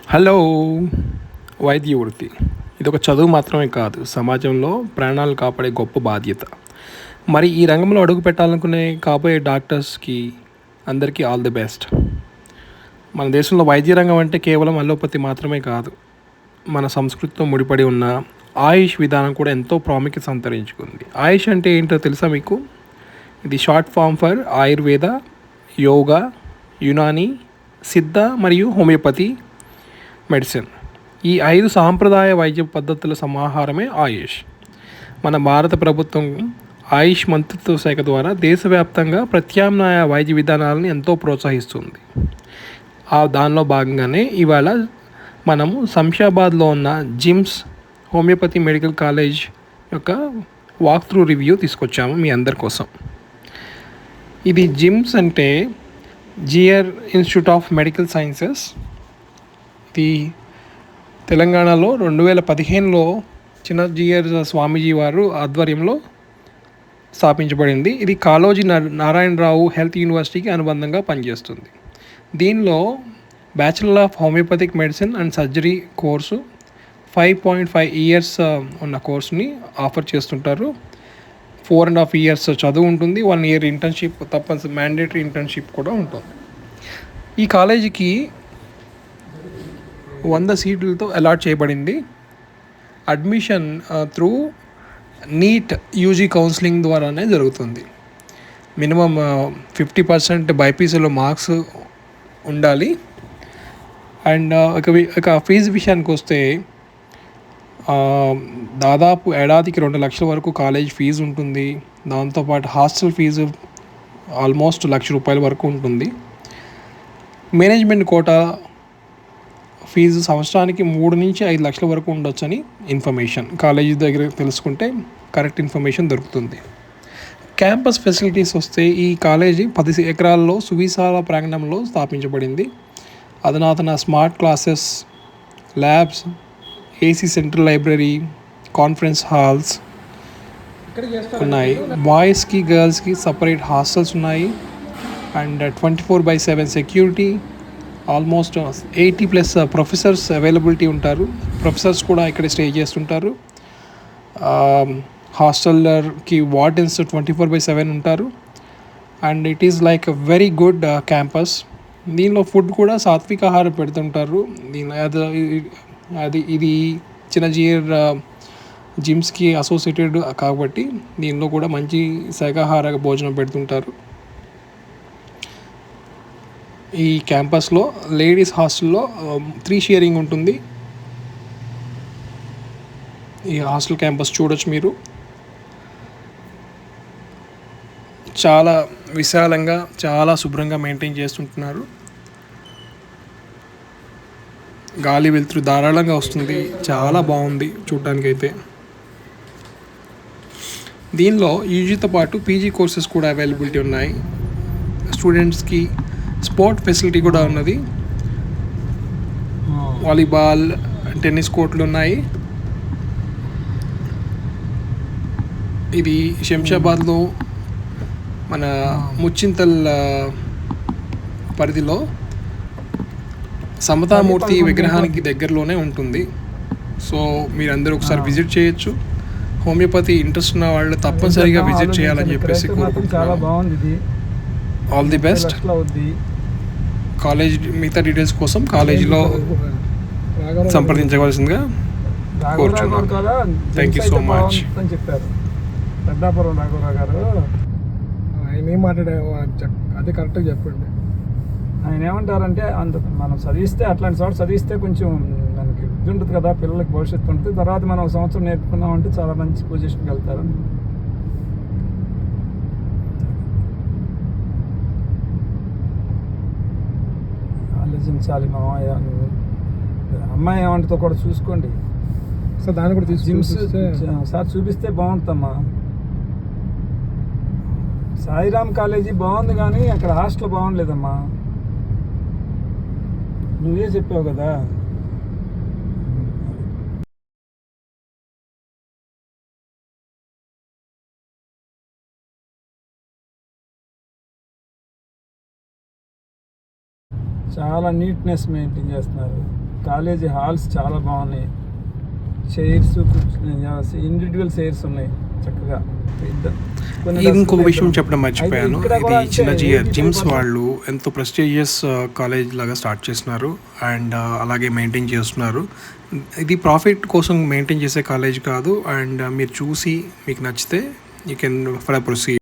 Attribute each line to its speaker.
Speaker 1: Hello. వైద్య వృత్తి ఇది ఒక చదువు మాత్రమే కాదు, సమాజంలో ప్రాణాలు కాపాడే గొప్ప బాధ్యత. మరి ఈ రంగంలో అడుగు పెట్టాలనుకునే కాబోయే డాక్టర్స్కి అందరికీ ఆల్ ది బెస్ట్. మన దేశంలో వైద్య రంగం అంటే కేవలం అలోపతి మాత్రమే కాదు, మన సంస్కృతితో ముడిపడి ఉన్న ఆయుష్ విధానం కూడా ఎంతో ప్రాముఖ్యత సంతరించుకుంది. ఆయుష్ అంటే ఏంటో తెలుసా మీకు? ఇది short form for Ayurveda, yoga, Unani, Siddha మరియు హోమియోపతి మెడిసిన్. ఈ 5 సాంప్రదాయ వైద్య పద్ధతుల సమాహారమే ఆయుష్. మన భారత ప్రభుత్వం ఆయుష్ మంత్రిత్వ శాఖ ద్వారా దేశవ్యాప్తంగా ప్రత్యామ్నాయ వైద్య విధానాలను ఎంతో ప్రోత్సహిస్తుంది. దానిలో భాగంగానే ఇవాళ మనము శంషాబాద్లో ఉన్న జిమ్స్ హోమియోపతి మెడికల్ కాలేజ్ యొక్క వాక్ త్రూ రివ్యూ తీసుకొచ్చాము మీ అందరి కోసం. ఇది జిమ్స్ అంటే GR institute of medical sciences. ఇది తెలంగాణలో 2015లో చిన్నజీఆర్ స్వామీజీ వారు ఆధ్వర్యంలో స్థాపించబడింది. ఇది కాళోజీ నారాయణరావు హెల్త్ యూనివర్సిటీకి అనుబంధంగా పనిచేస్తుంది. దీనిలో bachelor of homeopathic medicine and surgery course 5.5 years ఉన్న కోర్సుని ఆఫర్ చేస్తుంటారు. 4.5 ఇయర్స్ చదువు ఉంటుంది. 1 ఇయర్ ఇంటర్న్షిప్, తప్పనిసరి మ్యాండేటరీ ఇంటర్న్షిప్ కూడా ఉంటుంది. ఈ కాలేజీకి 100 సీట్లతో అలాట్ చేయబడింది. Admission through NEET UG counselling ద్వారానే జరుగుతుంది. మినిమం 50% బైపీసీలో మార్క్స్ ఉండాలి. అండ్ ఇక ఫీజు విషయానికి వస్తే దాదాపు ఏడాదికి 2 లక్షల వరకు కాలేజ్ ఫీజు ఉంటుంది. దాంతోపాటు హాస్టల్ ఫీజు ఆల్మోస్ట్ ₹1,00,000 వరకు ఉంటుంది. మేనేజ్మెంట్ కోటా ఫీజు సంవత్సరానికి 3 నుంచి 5 లక్షల వరకు ఉండొచ్చని ఇన్ఫర్మేషన్. కాలేజీ దగ్గర తెలుసుకుంటే కరెక్ట్ ఇన్ఫర్మేషన్ దొరుకుతుంది. క్యాంపస్ ఫెసిలిటీస్ వస్తే ఈ కాలేజీ 10 ఎకరాల్లో సువిశాల ప్రాంగణంలో స్థాపించబడింది. అధునాతన smart classes, labs, AC central library, conference halls ఉన్నాయి. బాయ్స్కి గర్ల్స్కి సపరేట్ హాస్టల్స్ ఉన్నాయి. And 24/7 security, almost 80+ professors availability ఉంటారు. ప్రొఫెసర్స్ కూడా ఇక్కడ స్టే చేస్తుంటారు. హాస్టల్కి వార్డెన్స్ 24/7 ఉంటారు. And it is like a very good campus. దీనిలో ఫుడ్ కూడా సాత్విక ఆహారం పెడుతుంటారు. ఇది చిన్నజీఆర్ జిమ్స్కి అసోసియేటెడ్ కాబట్టి దీనిలో కూడా మంచి శాకాహార భోజనం పెడుతుంటారు. ఈ క్యాంపస్లో లేడీస్ హాస్టల్లో 3 షేరింగ్ ఉంటుంది. ఈ హాస్టల్ క్యాంపస్ చూడొచ్చు మీరు. చాలా విశాలంగా, చాలా శుభ్రంగా మెయింటైన్ చేస్తుంటున్నారు. గాలి వెలుతురు ధారాళంగా వస్తుంది. చాలా బాగుంది చూడటానికైతే. దీనిలో యూజీతో పాటు పీజీ కోర్సెస్ కూడా అవైలబిలిటీ ఉన్నాయి. స్టూడెంట్స్కి స్పోర్ట్ ఫెసిలిటీ కూడా ఉన్నది. వాలీబాల్, టెన్నిస్ కోర్టులు ఉన్నాయి. ఇది శంషాబాద్లో మన ముచ్చింతల్ పరిధిలో సమతామూర్తి విగ్రహానికి దగ్గరలోనే ఉంటుంది. సో మీరందరూ ఒకసారి విజిట్ చేయొచ్చు. హోమియోపతి ఇంట్రెస్ట్ ఉన్న వాళ్ళు తప్పనిసరిగా విజిట్ చేయాలని చెప్పేసి కోరుకుంటున్నాను. All the best. కాలేజ్ మిగతా డీటెయిల్స్ కోసం కాలేజీలో సంప్రదించవలసిందిగా కోరుచున్నాను. Thank you so much.
Speaker 2: Peddapuram రాఘవరావు గారు ఆయన ఏం మాట్లాడే అదే కరెక్ట్గా చెప్పండి. ఆయన ఏమంటారంటే మనం చదివిస్తే, అట్లాంటి చోట చదివిస్తే కొంచెం మనకి ఇది ఉంటుంది కదా, పిల్లలకి భవిష్యత్తు ఉంటుంది. తర్వాత మనం 1 సంవత్సరం నేర్చుకున్నామంటే చాలా మంచి పొజిషన్కి వెళ్తారు. ఆలోచించాలి మామయ్య. అమ్మాయి ఏమంటతో కూడా చూసుకోండి సార్. దాన్ని కూడా జిమ్స్ సార్ చూపిస్తే బాగుంటుందమ్మా. సాయిరామ్ కాలేజీ బాగుంది కానీ అక్కడ హాస్టల్ బాగుండలేదమ్మా. నువ్వే చెప్పావు కదా. చాలా నీట్నెస్ మెయింటైన్ చేస్తున్నారు. కాలేజీ హాల్స్ చాలా బాగున్నాయి. చైర్స్, ఇండివిజువల్ చైర్స్ ఉన్నాయి చక్కగా.
Speaker 1: ఇది ఇంకొక విషయం చెప్పడం మర్చిపోయాను. ఇది చిన్న జిమ్స్ వాళ్ళు ఎంతో ప్రెస్టీజియస్ కాలేజ్ లాగా స్టార్ట్ చేస్తున్నారు అండ్ అలాగే మెయింటైన్ చేస్తున్నారు. ఇది ప్రాఫిట్ కోసం మెయింటైన్ చేసే కాలేజ్ కాదు. అండ్ మీరు చూసి మీకు నచ్చితే యూ కెన్ ఫర్ ప్రొసీడ్.